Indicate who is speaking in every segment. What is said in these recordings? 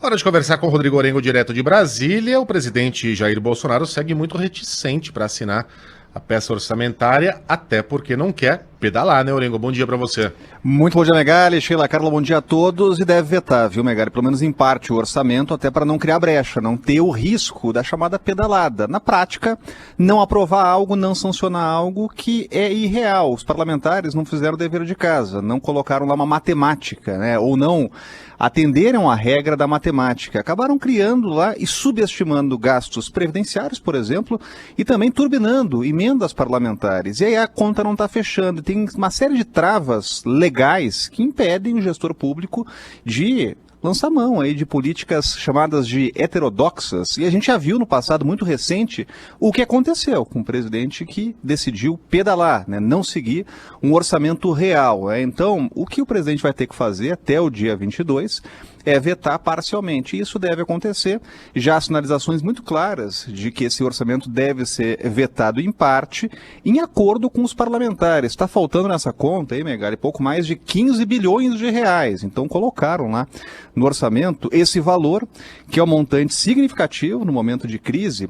Speaker 1: Hora de conversar com o Rodrigo Orengo, direto de Brasília. O presidente Jair Bolsonaro segue muito reticente para assinar a peça orçamentária, até porque não quer pedalar, né, Orengo? Bom dia para você.
Speaker 2: Muito bom dia, Megali. Sheila, Carla, bom dia a todos. E deve vetar, viu, Megali? Pelo menos em parte o orçamento, até para não criar brecha, não ter o risco da chamada pedalada. Na prática, não aprovar algo, não sancionar algo que é irreal. Os parlamentares não fizeram o dever de casa, não colocaram lá uma matemática, né? Ou não atenderam a regra da matemática. Acabaram criando lá e subestimando gastos previdenciários, por exemplo, e também turbinando emendas parlamentares. E aí a conta não está fechando. Tem uma série de travas legais que impedem o gestor público de lançar mão aí de políticas chamadas de heterodoxas. E a gente já viu no passado muito recente o que aconteceu com o presidente que decidiu pedalar, né, não seguir um orçamento real. Então, o que o presidente vai ter que fazer até o dia 22 é vetar parcialmente. Isso deve acontecer. Já há sinalizações muito claras de que esse orçamento deve ser vetado em parte, em acordo com os parlamentares. Está faltando nessa conta, aí, Megali, pouco mais de 15 bilhões de reais. Então colocaram lá no orçamento esse valor, que é um montante significativo no momento de crise,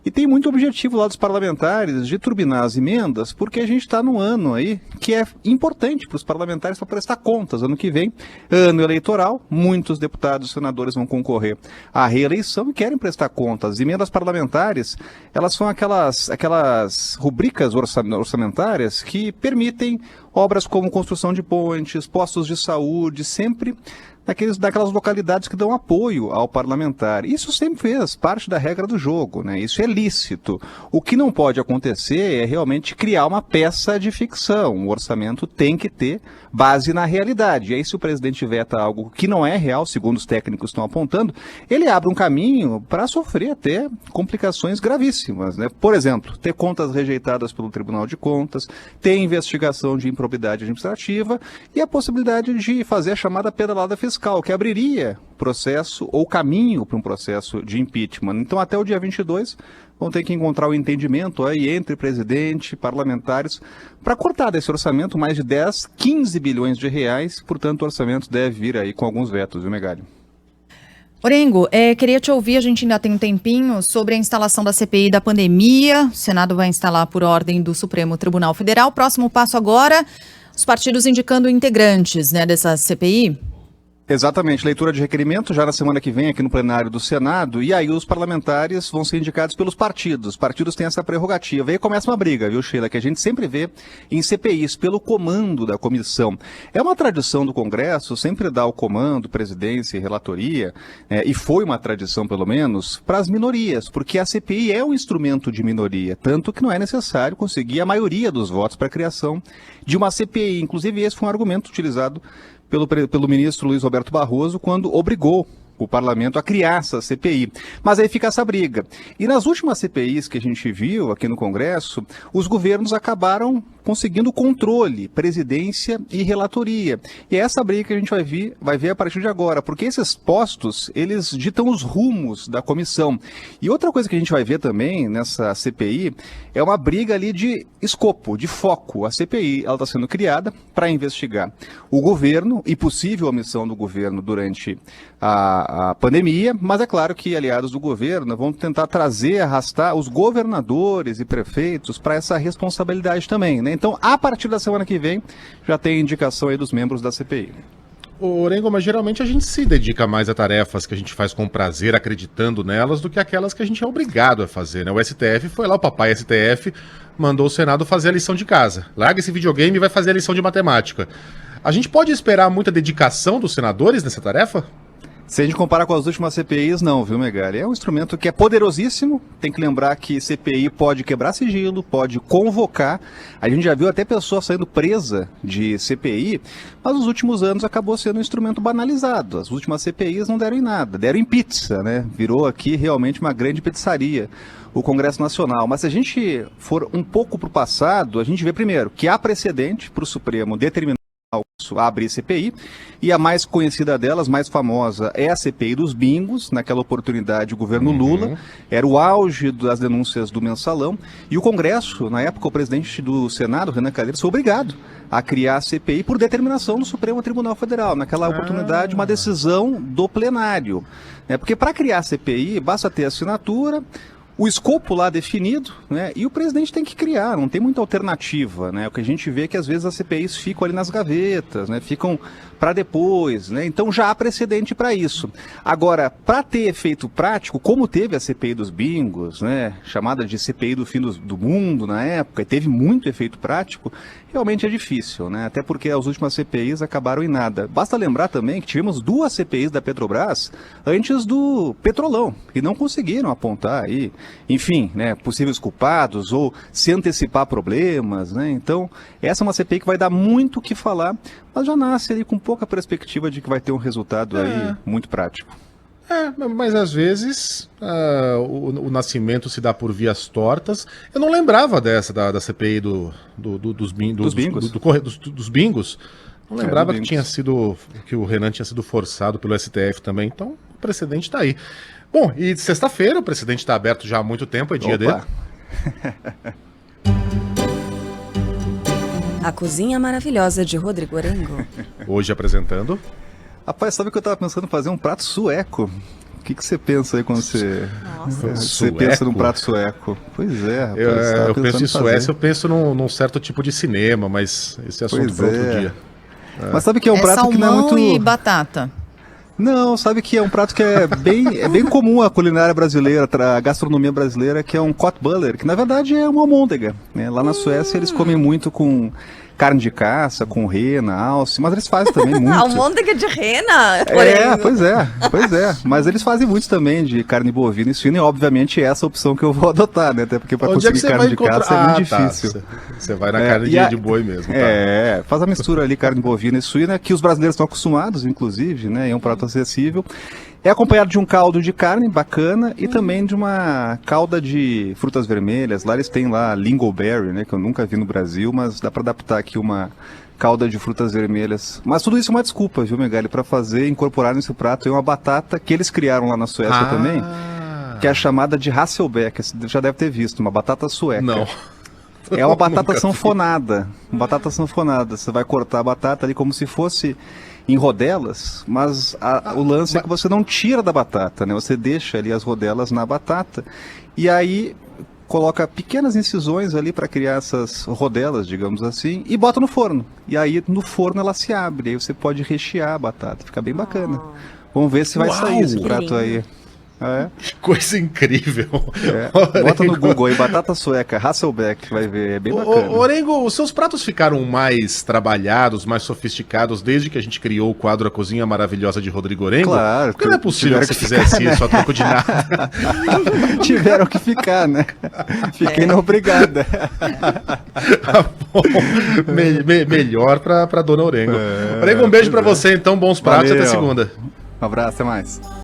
Speaker 2: e tem muito objetivo lá dos parlamentares de turbinar as emendas, porque a gente está num ano aí que é importante para os parlamentares para prestar contas. Ano que vem, ano eleitoral, muitos deputados e senadores vão concorrer à reeleição e querem prestar contas. As emendas parlamentares, elas são aquelas rubricas orçamentárias que permitem obras como construção de pontes, postos de saúde, sempre daquelas localidades que dão apoio ao parlamentar. Isso sempre fez parte da regra do jogo, né? Isso é lícito. O que não pode acontecer é realmente criar uma peça de ficção. O orçamento tem que ter base na realidade. E aí, se o presidente veta algo que não é real, segundo os técnicos estão apontando, ele abre um caminho para sofrer até complicações gravíssimas, né? Por exemplo, ter contas rejeitadas pelo Tribunal de Contas, ter investigação de improbidade administrativa e a possibilidade de fazer a chamada pedalada fiscal, que abriria processo ou caminho para um processo de impeachment. Então, até o dia 22, vão ter que encontrar o entendimento aí entre presidente e parlamentares para cortar desse orçamento mais de 10, 15 bilhões de reais. Portanto, o orçamento deve vir aí com alguns vetos, viu, Megali?
Speaker 3: Orengo, queria te ouvir, a gente ainda tem um tempinho, sobre a instalação da CPI da pandemia. O Senado vai instalar por ordem do Supremo Tribunal Federal. Próximo passo agora, os partidos indicando integrantes, né, dessa CPI.
Speaker 2: Exatamente, leitura de requerimento já na semana que vem aqui no plenário do Senado, e aí os parlamentares vão ser indicados pelos partidos. Os partidos têm essa prerrogativa. E aí começa uma briga, viu, Sheila, que a gente sempre vê em CPIs, pelo comando da comissão. É uma tradição do Congresso sempre dar o comando, presidência e relatoria, e foi uma tradição, pelo menos, para as minorias, porque a CPI é um instrumento de minoria, tanto que não é necessário conseguir a maioria dos votos para a criação de uma CPI. Inclusive, esse foi um argumento utilizado pelo ministro Luiz Roberto Barroso, quando obrigou o parlamento a criar essa CPI. Mas aí fica essa briga. E nas últimas CPIs que a gente viu aqui no Congresso, os governos acabaram conseguindo controle, presidência e relatoria. E é essa briga que a gente vai ver a partir de agora, porque esses postos, eles ditam os rumos da comissão. E outra coisa que a gente vai ver também nessa CPI é uma briga ali de escopo, de foco. A CPI, ela está sendo criada para investigar o governo e possível omissão do governo durante a pandemia, mas é claro que aliados do governo vão tentar arrastar os governadores e prefeitos para essa responsabilidade também, né? Então, a partir da semana que vem, já tem indicação aí dos membros da CPI.
Speaker 1: Ô, Orengo, mas geralmente a gente se dedica mais a tarefas que a gente faz com prazer, acreditando nelas, do que aquelas que a gente é obrigado a fazer, né? O STF foi lá, o papai STF mandou o Senado fazer a lição de casa. Larga esse videogame e vai fazer a lição de matemática. A gente pode esperar muita dedicação dos senadores nessa tarefa?
Speaker 2: Se a gente comparar com as últimas CPIs, não, viu, Megali? É um instrumento que é poderosíssimo. Tem que lembrar que CPI pode quebrar sigilo, pode convocar. A gente já viu até pessoa saindo presa de CPI, mas nos últimos anos acabou sendo um instrumento banalizado. As últimas CPIs não deram em nada, deram em pizza, né? Virou aqui realmente uma grande pizzaria o Congresso Nacional. Mas se a gente for um pouco para o passado, a gente vê primeiro que há precedente para o Supremo determinar abre CPI, e a mais conhecida delas, mais famosa, é a CPI dos bingos. Naquela oportunidade, o governo Lula era o auge das denúncias do mensalão, e o Congresso, na época, o presidente do Senado, Renan Calheiros, foi obrigado a criar a CPI por determinação do Supremo Tribunal Federal. Naquela oportunidade, uma decisão do plenário. Porque para criar a CPI, basta ter assinatura, o escopo lá definido, né? E o presidente tem que criar, não tem muita alternativa, né? O que a gente vê é que às vezes as CPIs ficam ali nas gavetas, né? Ficam para depois, né? Então já há precedente para isso. Agora, para ter efeito prático, como teve a CPI dos bingos, né? Chamada de CPI do fim do mundo na época, e teve muito efeito prático, realmente é difícil, né? Até porque as últimas CPIs acabaram em nada. Basta lembrar também que tivemos 2 CPIs da Petrobras antes do Petrolão, que não conseguiram apontar aí, enfim, né, possíveis culpados ou se antecipar problemas, né? Então, essa é uma CPI que vai dar muito o que falar, mas já nasce ali com pouca perspectiva de que vai ter um resultado aí muito prático.
Speaker 1: Mas às vezes o nascimento se dá por vias tortas. Eu não lembrava dessa, da CPI dos bingos. Dos bingos. Não lembrava que tinha sido, que o Renan tinha sido forçado pelo STF também. Então, o precedente está aí. Bom, e sexta-feira o precedente está aberto já há muito tempo, é dia dele.
Speaker 4: A Cozinha Maravilhosa de Rodrigo Orengo.
Speaker 1: Hoje apresentando.
Speaker 2: Rapaz, sabe que eu estava pensando em fazer um prato sueco? O que você pensa aí quando você pensa num prato sueco? Pois é, rapaz,
Speaker 1: eu penso em Suécia, eu penso num certo tipo de cinema, mas esse assunto para outro dia.
Speaker 2: Mas sabe que é um prato que não é muito...
Speaker 3: salmão e batata.
Speaker 2: Não, sabe que é um prato que é bem comum à culinária brasileira, à gastronomia brasileira, que é um kotbuller, que na verdade é uma almôndega, né? Lá na Suécia eles comem muito com carne de caça, com rena, alce, mas eles fazem também muito.
Speaker 4: Almôndega de rena?
Speaker 2: Pois é. Mas eles fazem muito também de carne bovina e suína, e obviamente é essa a opção que eu vou adotar, né? Até porque para conseguir carne de caça é muito difícil.
Speaker 1: Você vai na carne de boi mesmo. Tá?
Speaker 2: Faz a mistura ali, carne bovina e suína, que os brasileiros estão acostumados, inclusive, né? É um prato acessível. É acompanhado de um caldo de carne bacana e também de uma calda de frutas vermelhas. Lá eles têm lá lingonberry, né, que eu nunca vi no Brasil, mas dá para adaptar aqui uma calda de frutas vermelhas. Mas tudo isso é uma desculpa, viu, Megali, para incorporar nesse prato uma batata que eles criaram lá na Suécia também, que é a chamada de Hasselbeck. Você já deve ter visto, uma batata sueca.
Speaker 1: Não.
Speaker 2: É uma batata sanfonada. Uma batata sanfonada. Você vai cortar a batata ali como se fosse em rodelas, mas o lance é que você não tira da batata, né? Você deixa ali as rodelas na batata e aí coloca pequenas incisões ali para criar essas rodelas, digamos assim, e bota no forno. E aí no forno ela se abre, aí você pode rechear a batata, fica bem bacana. Vamos ver se vai sair esse prato aí.
Speaker 1: Que coisa incrível.
Speaker 2: Bota no Google aí, batata sueca, Hasselbeck, vai ver, é bem bacana.
Speaker 1: Orengo, os seus pratos ficaram mais trabalhados, mais sofisticados desde que a gente criou o quadro A Cozinha Maravilhosa de Rodrigo Orengo?
Speaker 2: Claro.
Speaker 1: Porque não é possível que você fizesse isso a troco de nada.
Speaker 2: Tiveram que ficar, né? Fiquei na obrigada.
Speaker 1: Bom, melhor pra dona Orengo. Orengo, um beijo pra você então, bons pratos e até segunda.
Speaker 2: Um abraço, até mais.